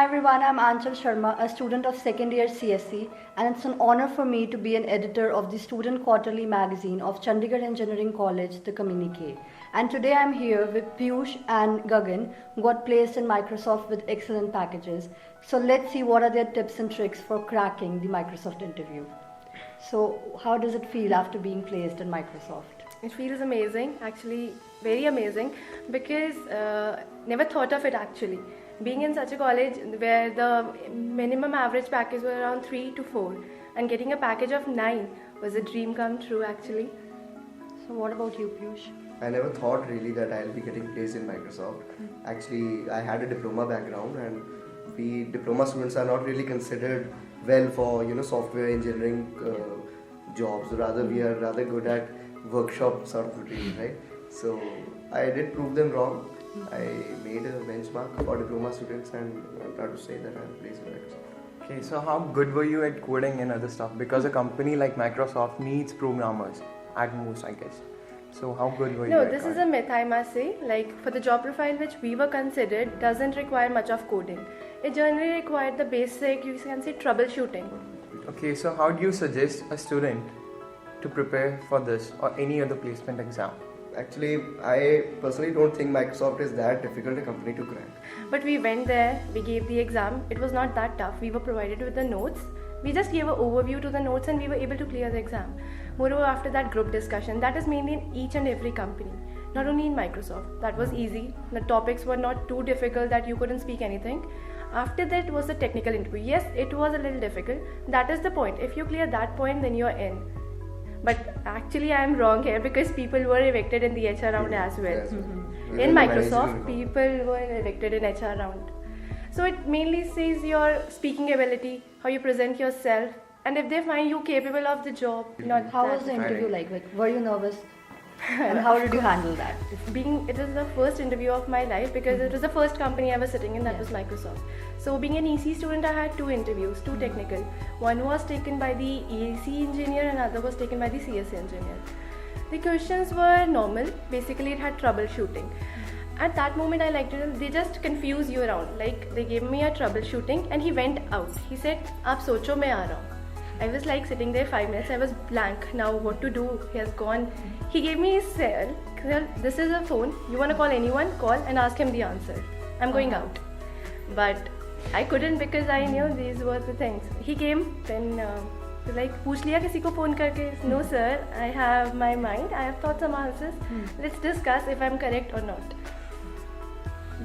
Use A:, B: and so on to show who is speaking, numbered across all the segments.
A: Hi everyone, I'm Anchal Sharma, a student of second year CSC, and it's an honor for me to be an editor of the Student Quarterly magazine of Chandigarh Engineering College, the Communique. And today I'm here with Piyush and Gagan, who got placed in Microsoft with excellent packages. So let's see what are their tips and tricks for cracking the Microsoft interview. So, how does it feel after being placed in Microsoft?
B: It feels amazing, actually very amazing, because never thought of it actually. Being in such a college where the minimum average package was around 3 to 4 and getting a package of 9 was a dream come true actually.
A: So, what about you, Piyush?
C: I never thought really that I'll be getting placed in Microsoft. Actually, I had a diploma background, and we diploma students are not really considered well for software engineering jobs. Rather, we are rather good at workshop sort of routine, right? So I did prove them wrong. I made a benchmark for diploma students, and I'm proud to say that I'm placed in Microsoft.
D: Okay, so how good were you at coding and other stuff? Because a company like Microsoft needs programmers at most, I guess. So how good were you?
B: No, this is a myth, I must say. Like, for the job profile which we were considered doesn't require much of coding. It generally required the basic, you can say, troubleshooting.
D: Okay, so how do you suggest a student to prepare for this or any other placement exam?
C: Actually, I personally don't think Microsoft is that difficult a company to crack.
B: But we went there, we gave the exam. It was not that tough. We were provided with the notes. We just gave an overview to the notes and we were able to clear the exam. Moreover, after that group discussion, that is mainly in each and every company, not only in Microsoft. That was easy. The topics were not too difficult that you couldn't speak anything. After that was the technical interview. Yes, it was a little difficult. That is the point. If you clear that point, then you are in. But actually I am wrong here because people were evicted in the HR round as well.
C: Yes.
B: In Microsoft, people were evicted in HR round. So it mainly says your speaking ability, how you present yourself, and if they find you capable of the job. Not
A: How
B: that.
A: was the interview like? Were you nervous? And how did you handle that?
B: It was the first interview of my life because it was the first company I was sitting in, that was Microsoft. So being an EC student, I had 2 interviews, 2 technical. One was taken by the EC engineer and other was taken by the CS engineer. The questions were normal. Basically, it had troubleshooting. At that moment, I liked it. They just confuse you around. Like, they gave me a troubleshooting and he went out. He said, "Aap socho, main aa raha hu." I was like sitting there 5 minutes. I was blank. Now what to do? He has gone. He gave me his cell. This is a phone. You want to call anyone? Call and ask him the answer. I'm going out. But I couldn't because I knew these were the things. He came. Then like पूछ लिया किसी को phone करके. No sir, I have my mind. I have thought some answers. Let's discuss if I'm correct or not.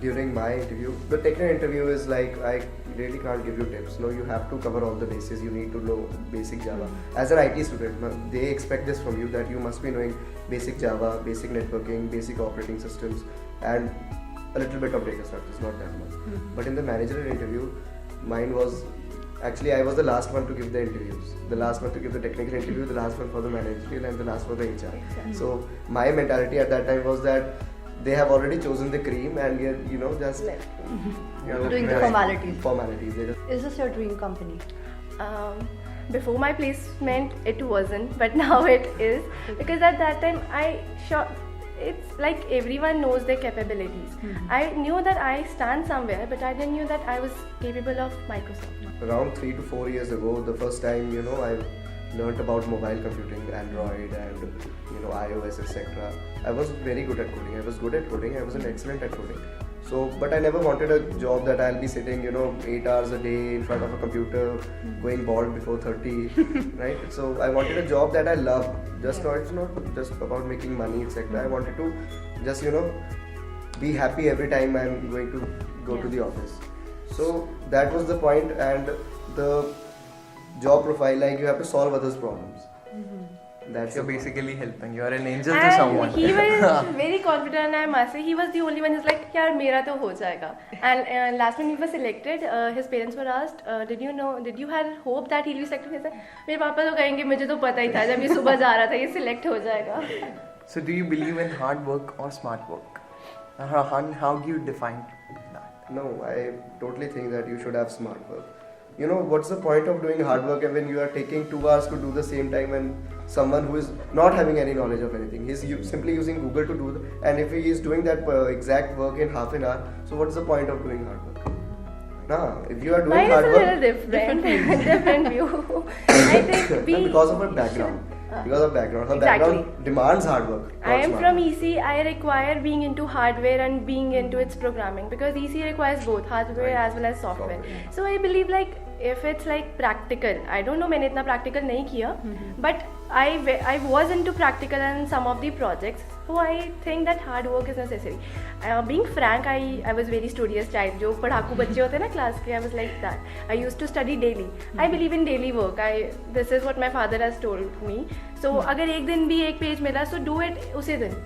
C: During my interview, the technical interview is like, I really can't give you tips. No, you have to cover all the bases. You need to know basic Java. As an IT student, they expect this from you, that you must be knowing basic Java, basic networking, basic operating systems, and a little bit of data structures, not that much. But in the managerial interview, mine was, actually I was the last one to give the interviews. The last one to give the technical interview, the last one for the managerial, and the last for the HR. So my mentality at that time was that they have already chosen the cream and you're just
A: Doing the formalities.
C: Formalities.
A: Is this your dream company?
B: Before my placement, it wasn't, but now it is. Because at that time, it's like everyone knows their capabilities. I knew that I stand somewhere, but I didn't know that I was capable of Microsoft.
C: Around 3 to 4 years ago, the first time I learnt about mobile computing, Android and iOS, etc. I was very good at coding. I was good at coding. I was an excellent at coding. So, but I never wanted a job that I'll be sitting 8 hours a day in front of a computer, going bald before 30, right? So I wanted a job that I loved. It's not just about making money, etc. I wanted to just be happy every time I'm going to go to the office. So that was the point, and the job profile, like, you have to solve others' problems. That's
D: You're basically helping. You're an angel to
B: And
D: someone.
B: he was very confident, and I must say, he was the only one who's like, "Yaar, mera to ho jayega." And last when he was selected, his parents were asked, did you have hope that he'll be selected? He said, मेरे पापा तो कहेंगे, मुझे तो पता ही था जब ये सुबह जा रहा था, ये select हो जाएगा.
D: So do you believe in hard work or smart work? How do you define that?
C: No, I totally think that you should have smart work. What's the point of doing hard work when you are taking 2 hours to do the same time, and someone who is not having any knowledge of anything, he's simply using Google to do and if he is doing that exact work in half an hour, so what's the point of doing hard work? Nah, if you are doing
B: Mine is
C: hard
B: a
C: work,
B: little different. Different view. I think we.
C: and because of her background. Because of background. Her
B: Exactly.
C: background demands hard work.
B: I
C: not
B: am
C: smart
B: from
C: work.
B: EC. I require being into hardware and being into its programming because EC requires both hardware
C: Right.
B: as well as software.
C: Software.
B: So I believe like if it's like practical, I don't know मैंने इतना practical नहीं किया, but I was into practical and some of the projects. So I think that hard work is necessary. Being frank, I was very studious child. जो पढ़ाकू बच्चे होते हैं ना class के, I was like that. I used to study daily. I believe in daily work. This is what my father has told me. So अगर एक दिन भी एक page मिला, so do it उसी दिन.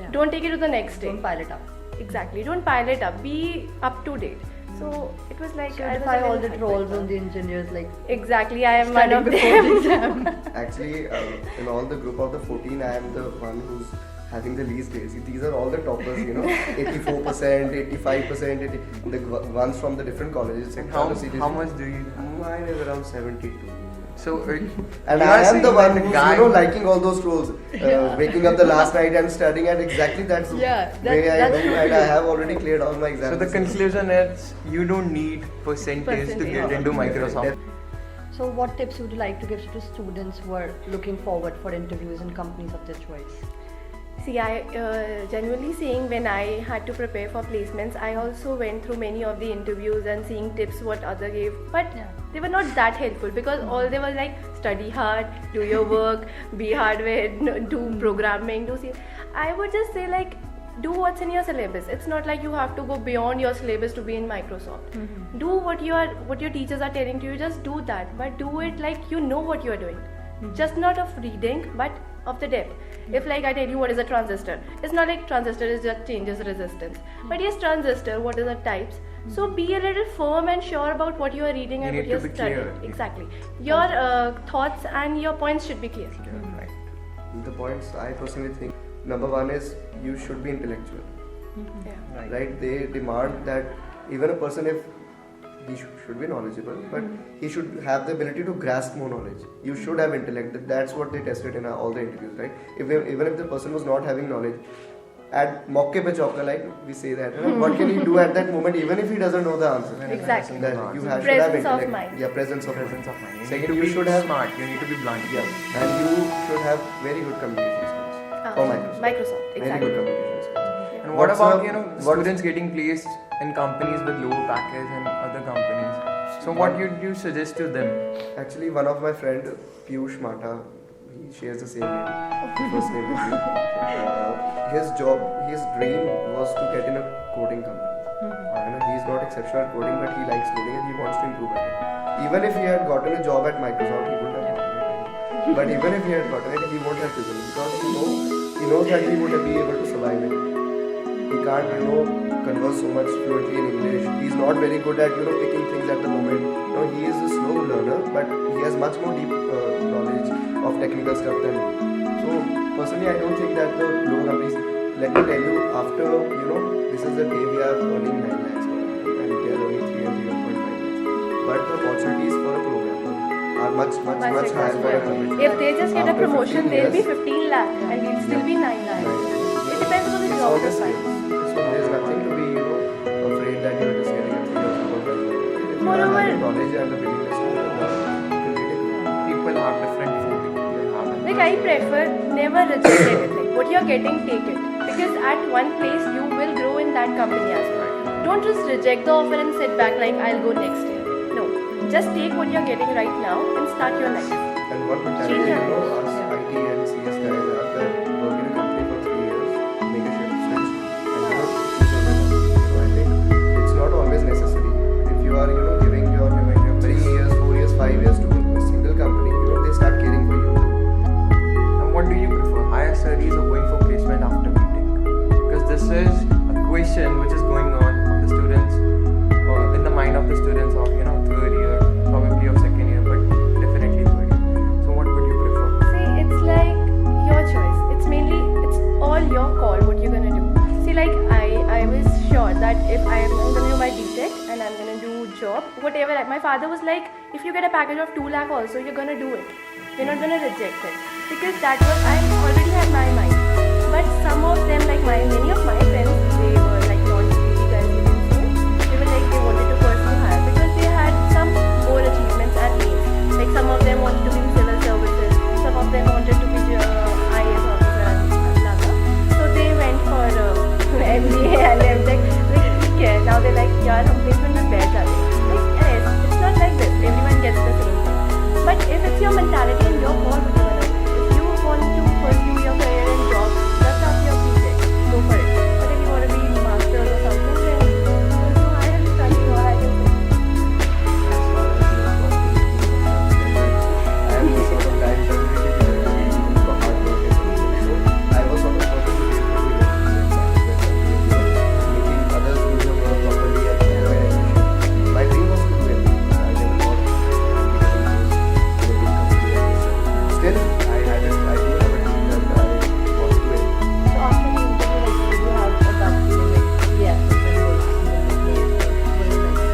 A: Yeah.
B: Don't take it to the next day.
A: Don't pile it up.
B: Exactly. Don't pile it up. Be up to date. So it was like
A: So
B: I was
A: defy
B: a
A: all
B: little
A: the trolls
B: heartbroken.
A: on the engineers like
B: Exactly. I am one
A: studying
B: of
A: before the
B: them.
A: exam.
C: Actually, in all the group of the 14, I am the one who's having the least grades. These are all the toppers, 84%, 85%, the ones from the different colleges.
D: And
C: other cities.
D: how much do you?
C: Mine is around 72.
D: So
C: And
D: you
C: I
D: are
C: am the
D: saying
C: one
D: that
C: who's,
D: guy.
C: liking all those trolls. Waking up the last night and studying, and exactly that's
A: Yeah,
C: way I
A: that's
C: do,
A: true.
C: and I have already cleared all my exams.
D: So the conclusion is you don't need percentage to
B: Percentage.
D: get into Microsoft.
A: So what tips would you like to give to students who are looking forward for interviews in companies of their choice?
B: See, I genuinely saying when I had to prepare for placements, I also went through many of the interviews and seeing tips what other gave, but
A: Yeah.
B: they were not that helpful because all they were like study hard, do your work, be hardware, do programming, do see. I would just say like do what's in your syllabus. It's not like you have to go beyond your syllabus to be in Microsoft. Do what your teachers are telling you. Just do that, but do it like you know what you are doing. Just not of reading, but of the depth. If like I tell you what is a transistor, it's not like transistor is just changes resistance. But yes, transistor, what are the types? So be a little firm and sure about what you are reading
D: You
B: and
D: need
B: what
D: to
B: you're
D: be
B: studying.
D: clear.
B: Exactly. Your thoughts and your points should be clear.
D: Yeah, right.
C: The points I personally think, number one is you should be intellectual.
B: Yeah.
C: Right? They demand that even a person, if he should be knowledgeable, but he should have the ability to grasp more knowledge. You should have intellect. That's what they tested in all the interviews, right? Even if the person was not having knowledge, at mauke pe chauka, like we say that, what can he do at that moment, even if he doesn't know the answer?
B: Exactly.
C: That you should have
B: Presence of
C: intellect.
B: mind.
C: Yeah, presence of
D: Presence
C: mind.
D: of mind. You
C: Second,
D: need to
C: you
D: be
C: should have
D: smart. You need to be blunt.
C: Yeah, and you should have very good communication skills. For Microsoft.
B: Microsoft,
C: Very
B: exactly.
C: good communication skills.
D: And what
C: What's
D: about
C: what-
D: students getting placed in companies with lower package and other companies? So what would you suggest to them?
C: Actually, one of my friend, Piyush Mata, he shares the same name, first name with me. His dream was to get in a coding company. He's not exceptional at coding, but he likes coding and he wants to improve at it. Even if he had gotten a job at Microsoft, he wouldn't have gotten it. But even if he had gotten it, he won't have chosen it because he knows that he wouldn't be able to survive it. He can't, converse so much fluently in English. He's not very good at, picking things at the moment. He is a slow learner, but he has much more deep knowledge of technical stuff than me. So, personally, I don't think that the low companies, let me tell you, after, this is the day we are earning 9 lakhs per annum, and they are earning 3 and 3.5 lakhs. But the opportunities for a programmer are much higher for a company.
B: If they just get a
C: After
B: promotion,
C: 15
B: they'll be
C: years,
B: 15 lakh and we'll still be 9 lakh. It depends on the
C: It's
B: job
C: all the
B: profile.
C: same. So there's nothing to be, afraid that you're just getting a 3 or 4. If you
B: Moreover-
C: have the knowledge and the willingness to learn, you can get it.
D: People have different footing. They have it.
B: Like I prefer never reject anything. What you're getting, take it. Because at one place you will grow in that company as well. Don't just reject the offer and sit back like I'll go next year. No. Just take what you're getting right now and start your life.
C: And what mentality,
B: Change your
C: us IT and CS guys have that work in a company for 3 years, make a shift switch, and choose your way. So I think it's not always necessary. If you are, giving your 3 years, 4 years, 5 years to a single company, they start caring for you.
D: And what do you prefer? Higher studies or going for placement after meeting? Because this is a question which is going on the students, or in the mind of the students of third year, probably of second year, but definitely third year. So what would you prefer?
B: See, it's like your choice. It's all your call what you're gonna do. See, like I was sure that if I'm gonna do my BTech and I'm gonna do job, whatever. My father was like, if you get a package of 2 lakh also, you're gonna do it. You're not gonna reject it because that was I already had my mind. But some of them, like many of my friends, they were like not really guys. They were like they wanted to pursue higher.
C: still I do have a dream that I want to win.
A: So after the interview, like, did you have a gut feeling like, yes, this is good, I'm going to play? What is it like?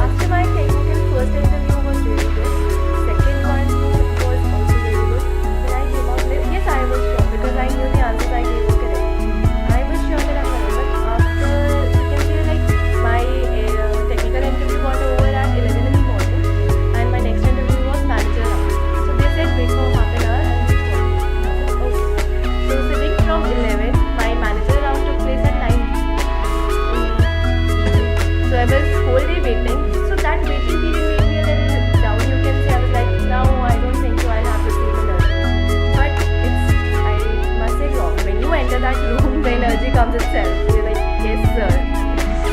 B: After my technical first interview was really good. Second one was also really good. When I came out, yes, I was sure because I knew the answers I gave were correct. I was sure that I'm correct. But after, you can say like my technical interview got over at 11 in the morning, and my next interview was manager round. So they said wait for half an hour and we go. Okay. So sitting from 11, my manager round took place at 9 in the evening. So I was whole day waiting. So that waiting period made me a little down. You can say I was like, now I don't think so. I'll have to feel energy. But I must say wrong. When you enter that room, the energy comes itself. You're like, yes sir.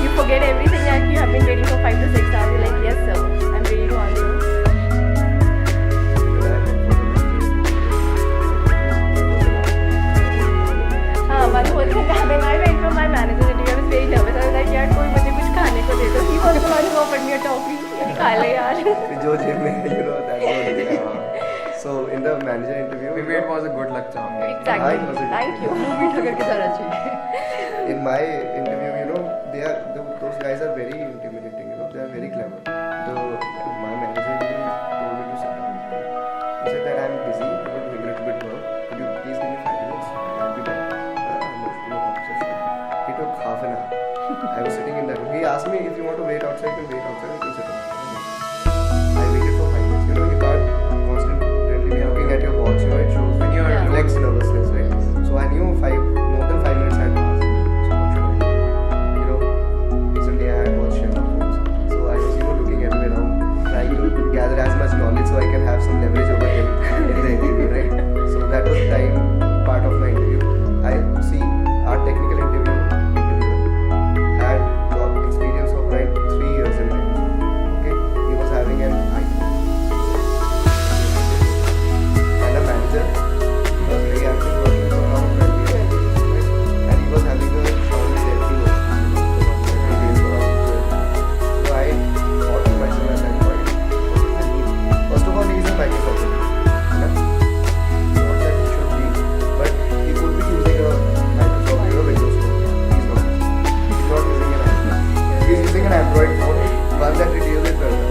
B: You forget everything that you have been waiting for 5 to 6 hours. You're like, yes sir. I'm ready to answer. One whole thing when I went for my manager's interview, I was very nervous. I was like, यार कोई मुझे कुछ खाने को दे दो. He was the one who offered me a toffee. ये खा ले यार.
C: जो जेब में है, that was. So in the manager interview,
D: Maybe it was a good luck charm.
B: Exactly.
C: was it?
B: Thank you.
A: मीठा करके जाना चाहिए.
C: in my interview, those guys are very intimidating. They are very clever. My manager told me to sit down. He said that I'm busy. I'm doing a little bit work. Could you please give me 5 minutes? I'll be back. No problem. He took half an hour. I was sitting in that room. He asked me if you want to wait outside, you can wait outside. You can sit down. I waited for 5 minutes. You can't constantly be looking at your watch. It shows
D: When you're
A: Yeah.
C: reflects nervousness, right? So I knew more than 5 minutes had passed. So what should I do? Recently I had watched Sherlock Holmes. So I was, looking everywhere around, trying to gather as much knowledge so I can have some leverage over him in the interview, right? So that was the time part of my interview. I see our technical interviewer had job experience of like 3 years in life. Okay, he was having an IT and a manager. He was very active, working for around 12 years, right? And he was having a Xiaomi Redmi watch. So I thought to myself at that point, what is the need? First of all, he is a Microsoft engineer. Not that he should be, but he could be using a Microsoft Windows phone. He's not. He's not using an Android. He's using an Android phone, one that reduces it better.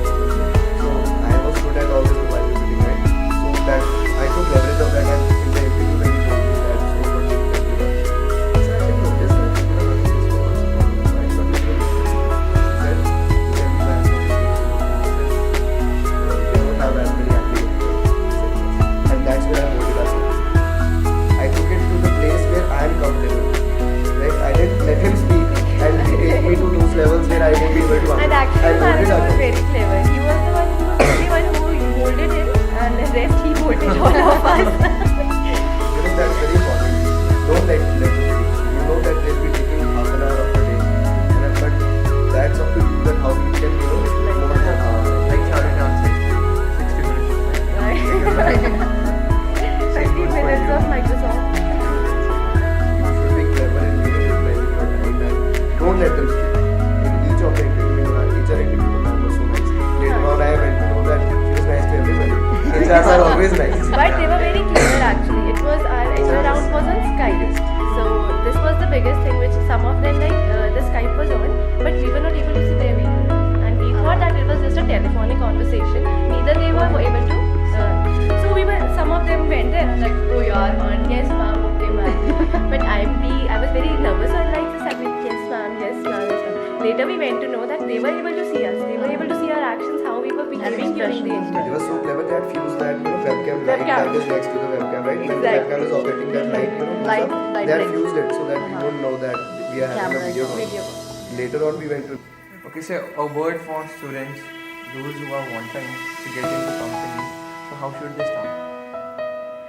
C: So I was good at all this mobile computing, right? So that I took leverage of that, and in the interview when he told me that, so what do you think about it? So I didn't notice that, nothing is so much about it, right? But he said, you can be as much as they don't have as many activities. And that's where I molded us. I took it to the place where I am comfortable. Right? I didn't let him speak and he take me to those levels where I won't be able to
B: And
C: answer.
B: actually,
C: I molded
B: manager was
C: us.
B: very clever. He was the one who molded him, and the rest he molded all of us.
C: That's very important. Don't let them speak. That they'll be taking half an hour of the day. But that's up to you that how you can mold it.
D: Like Sharon answered 60 minutes.
B: Right. 50 minutes of Microsoft.
C: You should be clever and utilizing your time and don't let them speak. In each of the interview, HR interview, the man was so nice. Later on, I went to know that she was nice to everybody. HRs are always nice.
B: But they were very clever actually. It was our HR round was on Skype. So this was the biggest thing which some of them the Skype was on, but we were not able to see their video. And we thought that it was just a telephonic conversation. Neither they were able to. So some of them went there and I was like, oh yaar, yes ma'am, okay ma'am. But I was very nervous. So I like this. I went, yes ma'am, yes ma'am, yes ma'am. Later we went to know that they were able to see us. They were able to see our actions, how we were behaving during the
C: They
B: interview.
C: were so clever that fused that webcam light
B: Webcam.
C: that is next to the webcam, right? When the
B: Exactly.
C: webcam is operating, that light, goes
A: Light-
C: up,
A: light
C: they had
A: blinks.
C: fused it so that we don't know that we are having a
A: Camera,
C: video.
B: Video.
C: Later on, we went to
D: Okay, so a word for students, those who are wanting to get into companies. So how should they start?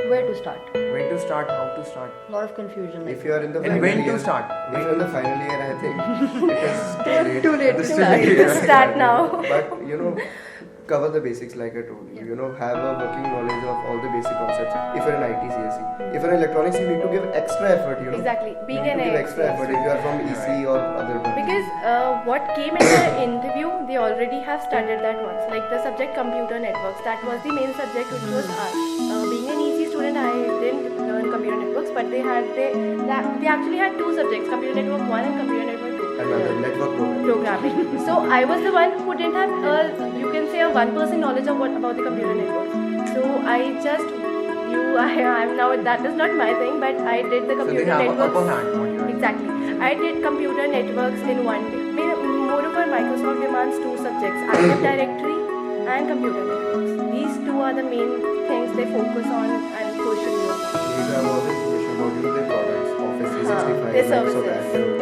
A: Where to start?
D: When to start? How to start?
A: A lot of confusion.
C: if you are in the
D: And
C: final
D: when to
C: year,
D: start?
C: If you're in the final year, I think it is
A: Too late to
D: This is
A: start.
D: late.
B: Just start now.
C: But cover the basics like I told you. Have a working knowledge of all the basic concepts. If you're an IT CSE, if you're in electronics, you need to give extra effort.
B: Exactly. Being
C: you need
B: an
C: to give extra effort if you are from EC or other branches.
B: Because what came in the interview, they already have studied that once. Like the subject computer networks, that was the main subject which was ours. Being but they actually had two subjects, Computer Network 1 and Computer Network 2.
C: Another network
B: Programming. So I was the one who didn't have you can say a 1% knowledge of about the computer network. So I'm now, that is not my thing, but I did the
D: So they
B: computer
D: have
B: networks.
D: upper hand on you.
B: Exactly. I did computer networks in one day. Moreover, Microsoft demands two subjects, Active Directory and computer networks. These two are the main things they focus on and push in your
C: These are all the information about their products, Office 365,
B: their
C: Microsoft
B: services.
C: Azure,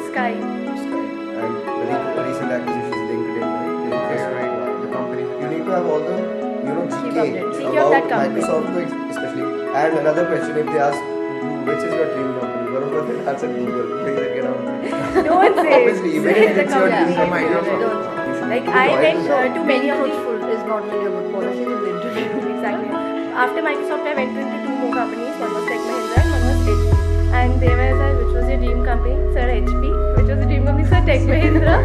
B: Skype.
C: and Skype, and the recent acquisitions, LinkedIn, right?
D: Yeah, right. The company.
C: You need to have all the,
B: Keep
C: GK
B: updated. GK of
C: about
B: that company.
C: Microsoft especially. And another question, if they ask, which is your dream company? One of them will answer Google. Please get out.
B: Don't say.
C: Obviously, even
B: say
C: if
B: the
C: it's your
B: company.
C: dream
D: company,
C: company,
D: don't.
C: you should
B: Like
C: be
B: I
C: loyal
B: went
C: to them.
B: to many
A: Being
B: of the
A: truthful is not really a good policy to be introduced.
B: exactly. After Microsoft, I went into two more companies. One was Tech Mahindra and one was HP. And they were like, which was your dream company? Sir, HP. Which was the dream company? Sir, Tech Mahindra.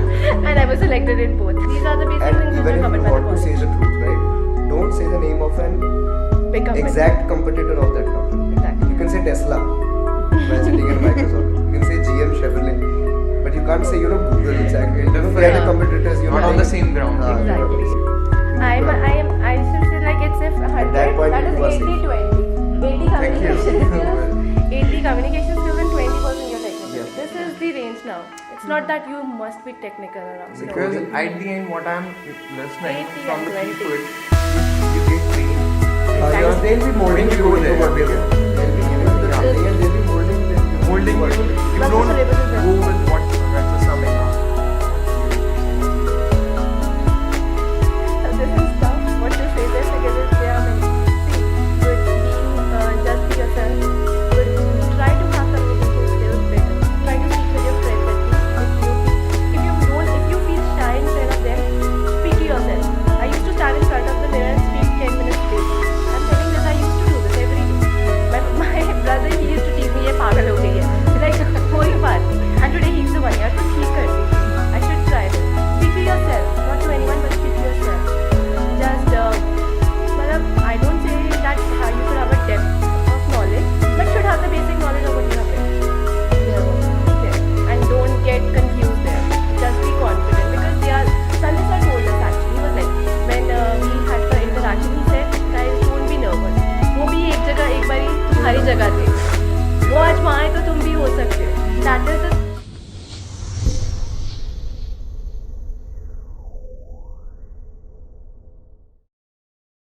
B: And I was selected in both. These are the basic
C: And
B: things which
C: even
B: are
C: if
B: covered
C: you
B: by the
C: want to say
B: college.
C: the truth, right? Don't say the name of an
B: Big company.
C: exact competitor of that company.
B: Exactly.
C: You can say Tesla by sitting in Microsoft. You can say GM, Chevrolet, but you can't say Google exactly. They are the competitors.
D: Not on the same ground.
B: Exactly. I should say like it's if 100.
C: that point
B: That is
C: you were
B: 80-20. 80
D: Thank you.
B: communication skills. 80 communication skills and 20% your technical.
C: Yeah.
B: This is the range now. It's not that you must be technical around. No.
D: Because at the end, what I'm listening
B: 80
D: from
B: and
D: the
B: 20.
D: people, you get trained.
C: They'll be molding
D: When you
C: you
D: go
C: into
D: there.
C: what they want.